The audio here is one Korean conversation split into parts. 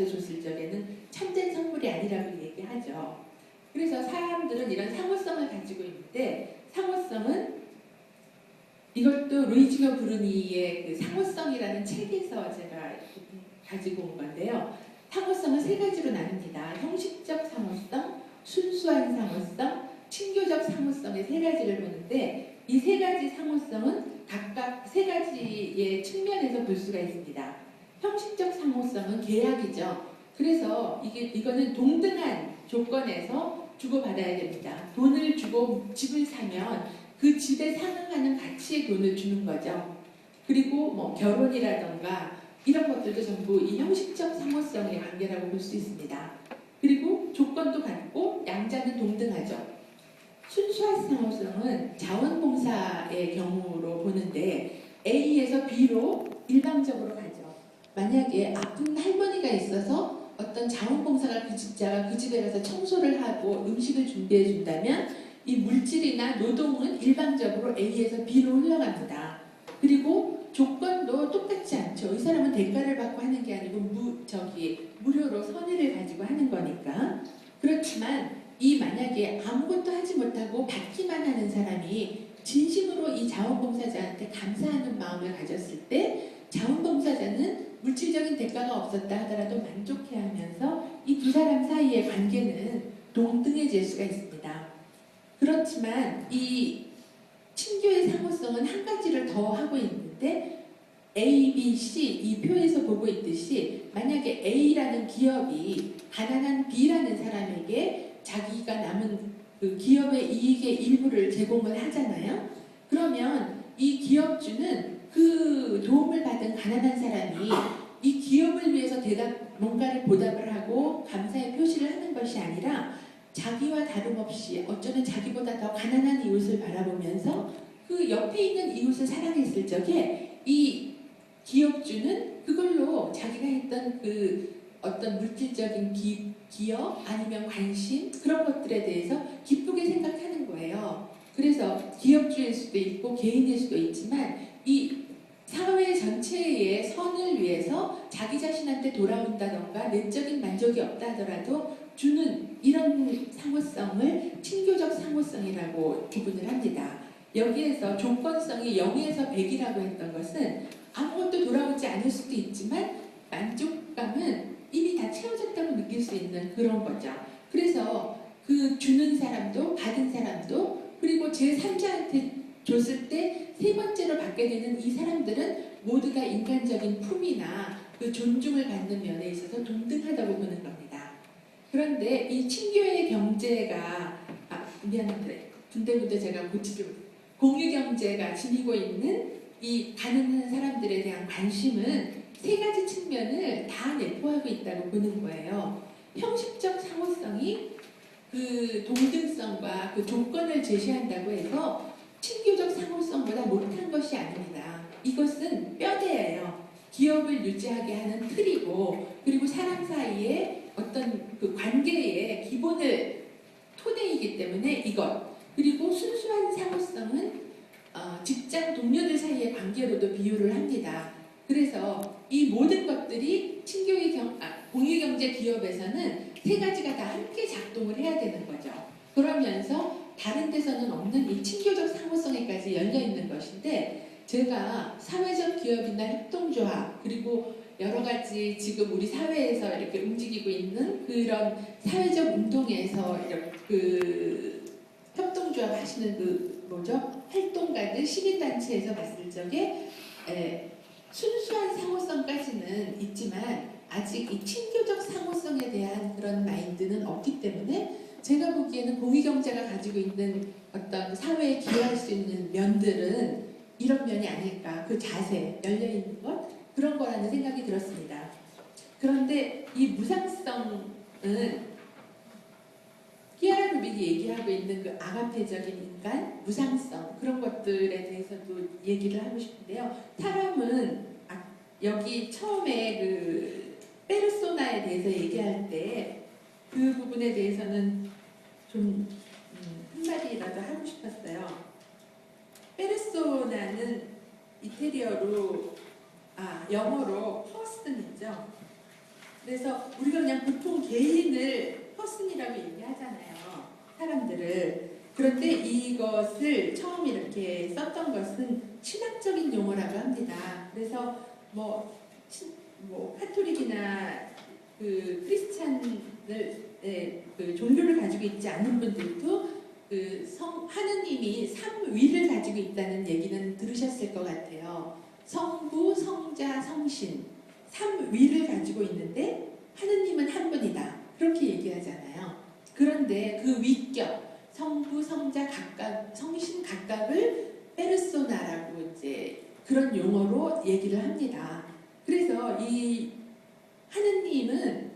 사람한테 줬을 적에는 참된 선물이 아니라고 얘기하죠. 그래서 사람들은 이런 상호성을 가지고 있는데, 상호성은 이것도 루이지오 브루니의 그 상호성이라는 책에서 제가 가지고 온 건데요. 상호성은 세 가지로 나눕니다. 형식적 상호성, 순수한 상호성, 친교적 상호성의 세 가지를 보는데, 이 세 가지 상호성은 각각 세 가지의 측면에서 볼 수가 있습니다. 형식적 상호성은 계약이죠. 그래서 이거는 동등한 조건에서 주고받아야 됩니다. 돈을 주고 집을 사면 그 집에 상응하는 가치의 돈을 주는 거죠. 그리고 뭐 결혼이라던가 이런 것들도 전부 이 형식적 상호성의 관계라고 볼 수 있습니다. 그리고 조건도 같고 양자는 동등하죠. 순수한 상호성은 자원봉사의 경우로 보는데, A에서 B로 일방적으로 가죠. 만약에 아픈 할머니가 있어서 어떤 자원봉사가 그 집자가 그 집에 가서 청소를 하고 음식을 준비해 준다면 이 물질이나 노동은 일방적으로 A에서 B로 흘러갑니다. 그리고 조건도 똑같지 않죠. 이 사람은 대가를 받고 하는 게 아니고 무료로 선의를 가지고 하는 거니까. 그렇지만 이 만약에 아무것도 하지 못하고 받기만 하는 사람이 진심으로 이 자원봉사자한테 감사하는 마음을 가졌을 때, 자원봉사자는 물질적인 대가가 없었다 하더라도 만족해하면서 이 두 사람 사이의 관계는 동등해질 수가 있습니다. 그렇지만 이 친교의 상호성은 한 가지를 더 하고 있는데, A, B, C 이 표에서 보고 있듯이 만약에 A라는 기업이 가난한 B라는 사람에게 자기가 남은 그 기업의 이익의 일부를 제공을 하잖아요. 그러면 이 기업주는 그 도움을 받은 가난한 사람이 이 기업을 위해서 뭔가를 보답을 하고 감사의 표시를 하는 것이 아니라 자기와 다름없이 어쩌면 자기보다 더 가난한 이웃을 바라보면서 그 옆에 있는 이웃을 사랑했을 적에 이 기업주는 그걸로 자기가 했던 그 어떤 물질적인 기여 아니면 관심 그런 것들에 대해서 기쁘게 생각하는 거예요. 그래서 기업주일 수도 있고 개인일 수도 있지만 이 사회 전체의 선을 위해서 자기 자신한테 돌아온다던가 내적인 만족이 없다 하더라도 주는 이런 상호성을 친교적 상호성이라고 구분을 합니다. 여기에서 조건성이 0에서 100이라고 했던 것은 아무것도 돌아오지 않을 수도 있지만 만족감은 이미 다 채워졌다고 느낄 수 있는 그런 거죠. 그래서 그 주는 사람도 받은 사람도 그리고 제3자한테 줬을 때 세 번째로 받게 되는 이 사람들은 모두가 인간적인 품이나 그 존중을 받는 면에 있어서 동등하다고 보는 겁니다. 그런데 이 친교의 경제가 미안한데 군데군데 제가 고치지 못해요. 공유경제가 지니고 있는 이 가난한 사람들에 대한 관심은 세 가지 측면을 다 내포하고 있다고 보는 거예요. 형식적 상호성이 그 동등성과 그 조건을 제시한다고 해서 친교적 상호성보다 못한 것이 아닙니다. 이것은 뼈대예요. 기업을 유지하게 하는 틀이고, 그리고 사람 사이의 어떤 그 관계의 기본을 토대이기 때문에 이것. 그리고 순수한 상호성은 직장 동료들 사이의 관계로도 비유를 합니다. 그래서 이 모든 것들이 공유경제 기업에서는 세 가지가 다 함께 작동을 해야 되는 거죠. 그러면서 다른 데서는 없는 이 친교적 상호성에까지 열려있는 것인데, 제가 사회적 기업이나 협동조합 그리고 여러 가지 지금 우리 사회에서 이렇게 움직이고 있는 그런 사회적 운동에서 이렇게 그 협동조합 하시는 그 활동가들 시민단체에서 봤을 적에 순수한 상호성까지는 있지만 아직 이 친교적 상호성에 대한 그런 마인드는 없기 때문에 제가 보기에는 공유경제가 가지고 있는 어떤 사회에 기여할 수 있는 면들은 이런 면이 아닐까, 그 자세, 열려있는 것 그런 거라는 생각이 들었습니다. 그런데 이 무상성은 키아라 루빅이 얘기하고 있는 그 아가페적인 인간, 무상성 그런 것들에 대해서도 얘기를 하고 싶은데요. 사람은 여기 처음에 그 페르소나에 대해서 얘기할 때 그 부분에 대해서는 좀 한마디라도 하고 싶었어요. 페르소나는 이태리어로 영어로 퍼슨이죠. 그래서 우리가 그냥 보통 개인을 퍼슨이라고 얘기하잖아요. 사람들을. 그런데 이것을 처음 이렇게 썼던 것은 신학적인 용어라고 합니다. 그래서 뭐 카톨릭이나 그 크리스찬을 그 종교를 가지고 있지 않은 분들도 하느님이 삼위를 가지고 있다는 얘기는 들으셨을 것 같아요. 성부, 성자, 성신 삼위를 가지고 있는데 하느님은 한 분이다. 그렇게 얘기하잖아요. 그런데 그 위격 성부, 성자 각각, 성신 각각을 페르소나라고 이제 그런 용어로 얘기를 합니다. 그래서 이 하느님은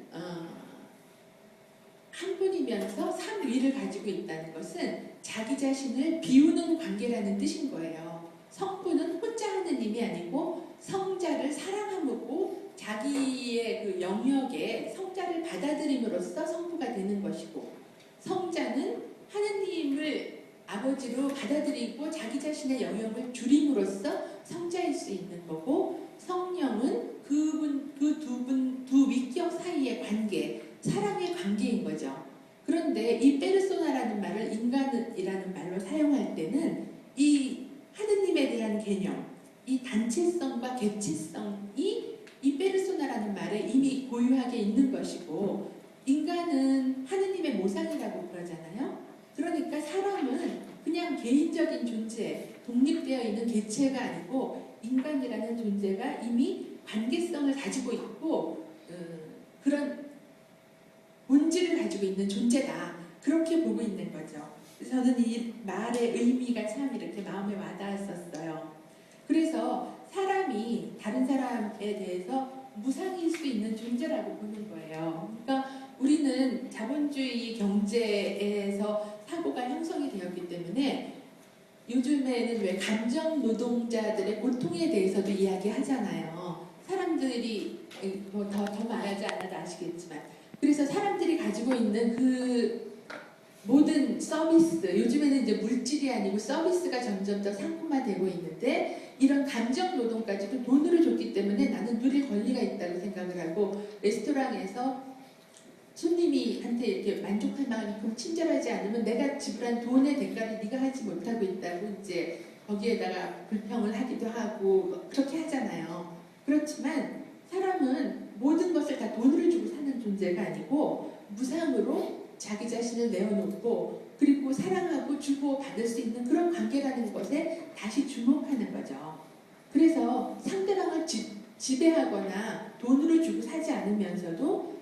한 분이면서 삼위를 가지고 있다는 것은 자기 자신을 비우는 관계라는 뜻인 거예요. 성부는 혼자 하느님이 아니고 성자를 사랑함으로 자기의 그 영역에 성자를 받아들임으로써 성부가 되는 것이고, 성자는 하느님을 아버지로 받아들이고 자기 자신의 영역을 줄임으로써 성자일 수 있는 거고, 성령은 두 위격 사이의 관계, 사랑의 관계인 거죠. 그런데 이 페르소나라는 말을 인간이라는 말로 사용할 때는 이 하느님에 대한 개념, 이 단체성과 객체성이 이 페르소나라는 말에 이미 고유하게 있는 것이고, 인간은 하느님의 모상이라고 그러잖아요. 그러니까 사람은 그냥 개인적인 존재, 독립되어 있는 개체가 아니고 인간이라는 존재가 이미 관계성을 가지고 있고 그런 본질을 가지고 있는 존재다. 그렇게 보고 있는 거죠. 저는 이 말의 의미가 참 이렇게 마음에 와닿았었어요. 그래서 사람이 다른 사람에 대해서 무상일 수 있는 존재라고 보는 거예요. 그러니까 우리는 자본주의 경제에서 사고가 형성이 되었기 때문에 요즘에는 왜 감정 노동자들의 고통에 대해서도 이야기하잖아요. 사람들이 더 말하지 않아도 아시겠지만, 그래서 사람들이 가지고 있는 그 모든 서비스, 요즘에는 이제 물질이 아니고 서비스가 점점 더 상품화되고 있는데, 이런 감정 노동까지도 돈으로 줬기 때문에 나는 누릴 권리가 있다고 생각을 하고, 레스토랑에서 손님이한테 이렇게 만족할 만큼 친절하지 않으면 내가 지불한 돈의 대가를 네가 하지 못하고 있다고 이제 거기에다가 불평을 하기도 하고 그렇게 하잖아요. 그렇지만 사람은 모든 것을 다 돈으로 주고 사는 존재가 아니고 무상으로 자기 자신을 내어놓고 그리고 사랑하고 주고 받을 수 있는 그런 관계라는 것에 다시 주목하는 거죠. 그래서 상대방을 지배하거나 돈으로 주고 사지 않으면서도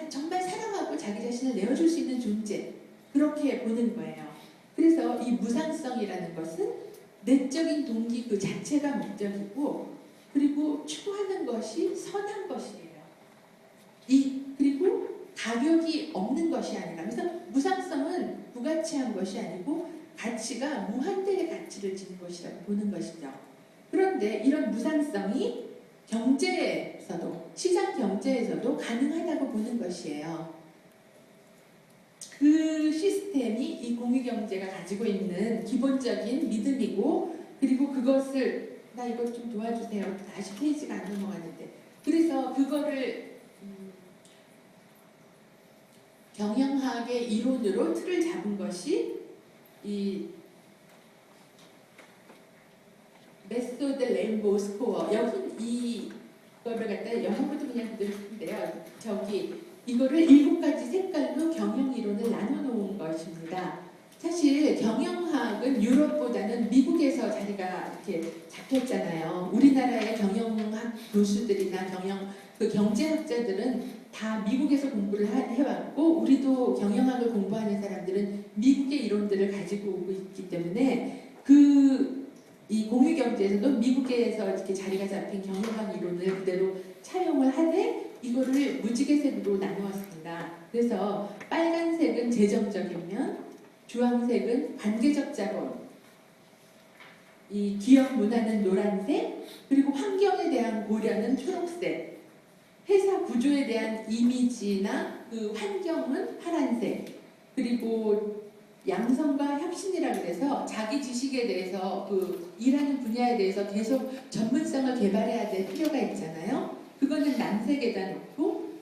정말 사랑하고 자기 자신을 내어줄 수 있는 존재, 그렇게 보는 거예요. 그래서 이 무상성이라는 것은 내적인 동기 그 자체가 목적이고, 그리고 추구하는 것이 선한 것이에요. 그리고 가격이 없는 것이 아니라, 그래서 무상성은 부가치한 것이 아니고 가치가 무한대의 가치를 지닌 것이라고 보는 것이죠. 그런데 이런 무상성이 경제에서도, 시장 경제에서도 가능하다고 보는 것이에요. 그 시스템이 이 공유경제가 가지고 있는 기본적인 믿음이고, 그리고 그것을, 나 이것 좀 도와주세요. 다시 페이지가 안 넘어가는데. 그래서 그거를 경영학의 이론으로 틀을 잡은 것이 이 메소드 레인보우 스코어. 여기 이거를 갖다 영어부터 그냥 그대로 쓰는데요. 이거를 7가지 색깔로 경영 이론을 나눠놓은 것입니다. 사실 경영학은 유럽보다는 미국에서 자리가 이렇게 잡혔잖아요. 우리나라의 경영학 교수들이나 경제학자들은 다 미국에서 공부를 해왔고, 우리도 경영학을 공부하는 사람들은 미국의 이론들을 가지고 오고 있기 때문에 이 공유경제에서도 미국에서 이렇게 자리가 잡힌 경영학 이론을 그대로 차용을 하되 이거를 무지개색으로 나누었습니다. 그래서 빨간색은 재정적인 면, 주황색은 관계적 자본, 이 기업 문화는 노란색, 그리고 환경에 대한 고려는 초록색, 회사 구조에 대한 이미지나 그 환경은 파란색, 그리고 양성과 혁신이라 그래서 자기 지식에 대해서 일하는 분야에 대해서 계속 전문성을 개발해야 될 필요가 있잖아요. 그거는 남색에다 놓고,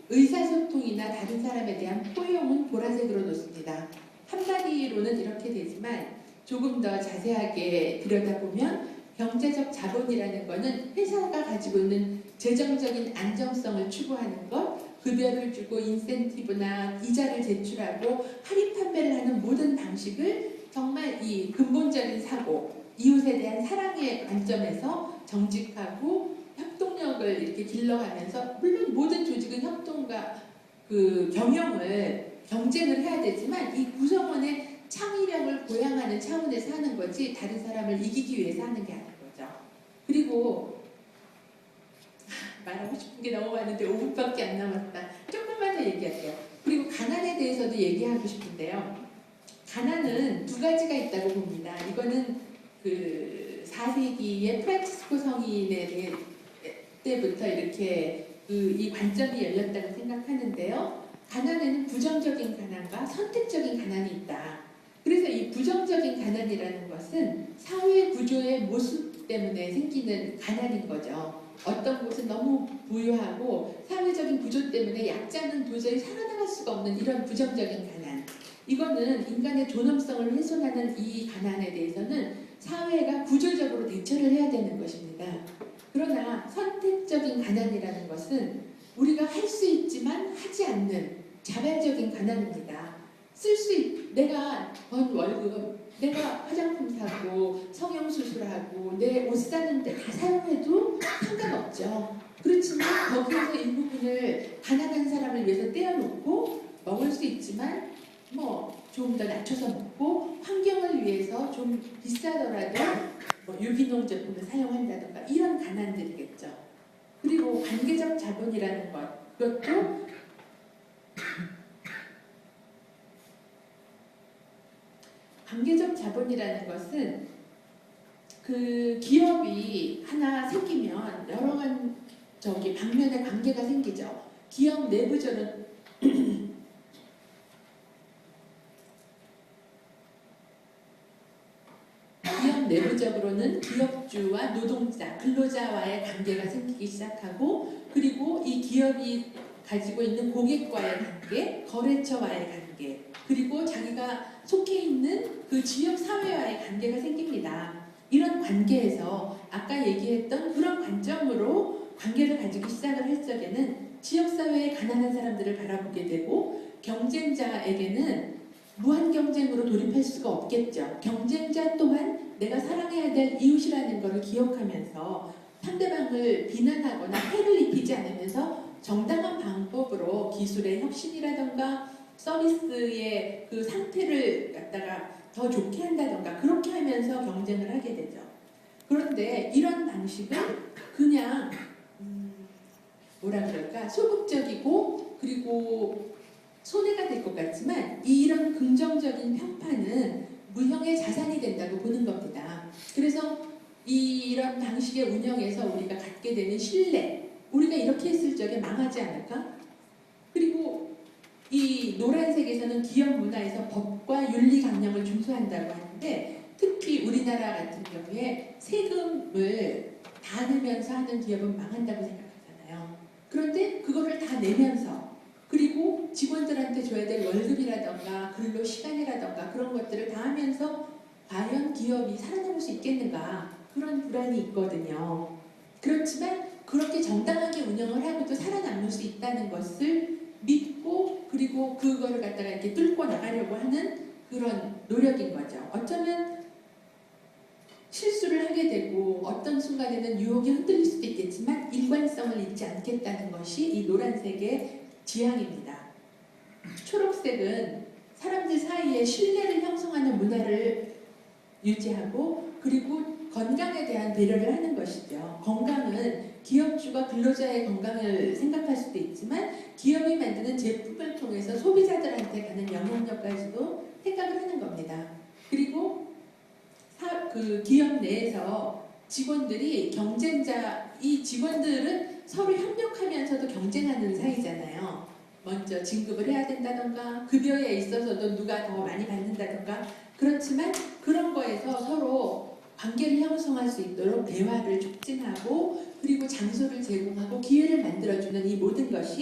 이용이나 다른 사람에 대한 포용은 보라색으로 놓습니다. 한마디로는 이렇게 되지만 조금 더 자세하게 들여다보면 경제적 자본이라는 것은 회사가 가지고 있는 재정적인 안정성을 추구하는 것, 급여를 주고 인센티브나 이자를 제출하고 할인 판매를 하는 모든 방식을 정말 이 근본적인 사고, 이웃에 대한 사랑의 관점에서 정직하고 협동력을 이렇게 길러가면서, 물론 모든 조직은 협동과 그 경쟁을 해야 되지만 이 구성원의 창의력을 보양하는 차원에서 하는 거지 다른 사람을 이기기 위해서 하는 게 아닌 거죠. 그리고 말하고 싶은 게 너무 많은데 5분밖에 안 남았다. 조금만 더 얘기할게요. 그리고 가난에 대해서도 얘기하고 싶은데요. 가난은 두 가지가 있다고 봅니다. 이거는 그 4세기의 프란치스코 성인의 때부터 이렇게 이 관점이 열렸다고 생각하는데요. 가난에는 부정적인 가난과 선택적인 가난이 있다. 그래서 이 부정적인 가난이라는 것은 사회 구조의 모습 때문에 생기는 가난인 거죠. 어떤 곳은 너무 부유하고 사회적인 구조 때문에 약자는 도저히 살아나갈 수가 없는 이런 부정적인 가난. 이거는 인간의 존엄성을 훼손하는 이 가난에 대해서는 사회가 구조적으로 대처를 해야 되는 것입니다. 그러나 선택적인 가난이라는 것은 우리가 할 수 있지만 하지 않는 자발적인 가난입니다. 내가 번 월급, 내가 화장품 사고 성형수술하고 내 옷 사는데 다 사용해도 상관없죠. 그렇지만 거기에서 일부분을 가난한 사람을 위해서 떼어놓고 먹을 수 있지만 좀 더 낮춰서 먹고 환경을 위해서 좀 비싸더라도 유기농 제품을 사용한다든가 이런 가난들이겠죠. 그리고 관계적 자본이라는 것, 그것도 관계적 자본이라는 것은 그 기업이 하나 생기면 여러 방면의 관계가 생기죠. 기업 내부적으로 기업 내부적으로는 기업주와 노동자, 근로자와의 관계가 생기기 시작하고, 그리고 이 기업이 가지고 있는 고객과의 관계, 거래처와의 관계, 그리고 자기가 속해 있는 그 지역 사회와의 관계가 생깁니다. 이런 관계에서 아까 얘기했던 그런 관점으로 관계를 가지기 시작을 할 적에는 지역사회의 가난한 사람들을 바라보게 되고, 경쟁자에게는 무한 경쟁으로 돌입할 수가 없겠죠. 경쟁자 또한 내가 사랑해야 될 이웃이라는 것을 기억하면서 상대방을 비난하거나 해를 입히지 않으면서 정당한 방법으로 기술의 혁신이라던가 서비스의 그 상태를 갖다가 더 좋게 한다던가 그렇게 하면서 경쟁을 하게 되죠. 그런데 이런 방식은 그냥 소극적이고 그리고 손해가 될 것 같지만 이런 긍정적인 평판은 무형의 자산이 된다고 보는 겁니다. 그래서 이런 방식의 운영에서 우리가 갖게 되는 신뢰, 우리가 이렇게 했을 적에 망하지 않을까? 그리고 이 노란색에서는 기업 문화에서 법과 윤리 강령을 준수한다고 하는데, 특히 우리나라 같은 경우에 세금을 다 내면서 하는 기업은 망한다고 생각하잖아요. 그런데 그거를 다 내면서, 그리고 직원들한테 줘야 될 월급이라던가 근로 시간이라던가 그런 것들을 다 하면서 과연 기업이 살아남을 수 있겠는가, 그런 불안이 있거든요. 그렇지만 그렇게 정당하게 운영을 하고도 살아남을 수 있다는 것을 믿고, 그리고 그거를 갖다가 이렇게 뚫고 나가려고 하는 그런 노력인 거죠. 어쩌면 실수를 하게 되고 어떤 순간에는 유혹이 흔들릴 수도 있겠지만 일관성을 잃지 않겠다는 것이 이 노란색의 지향입니다. 초록색은 사람들 사이에 신뢰를 형성하는 문화를 유지하고, 그리고 건강에 대한 배려를 하는 것이죠. 건강은 기업주가 근로자의 건강을 생각할 수도 있지만 기업이 만드는 제품을 통해서 소비자들한테 가는 영향력까지도 생각을 하는 겁니다. 그리고 그 기업 내에서 직원들이 이 직원들은 서로 협력하면서도 경쟁하는 사이잖아요. 먼저 진급을 해야 된다던가 급여에 있어서도 누가 더 많이 받는다던가, 그렇지만 그런 거에서 서로 관계를 형성할 수 있도록 대화를 촉진하고, 그리고 장소를 제공하고 기회를 만들어주는 이 모든 것이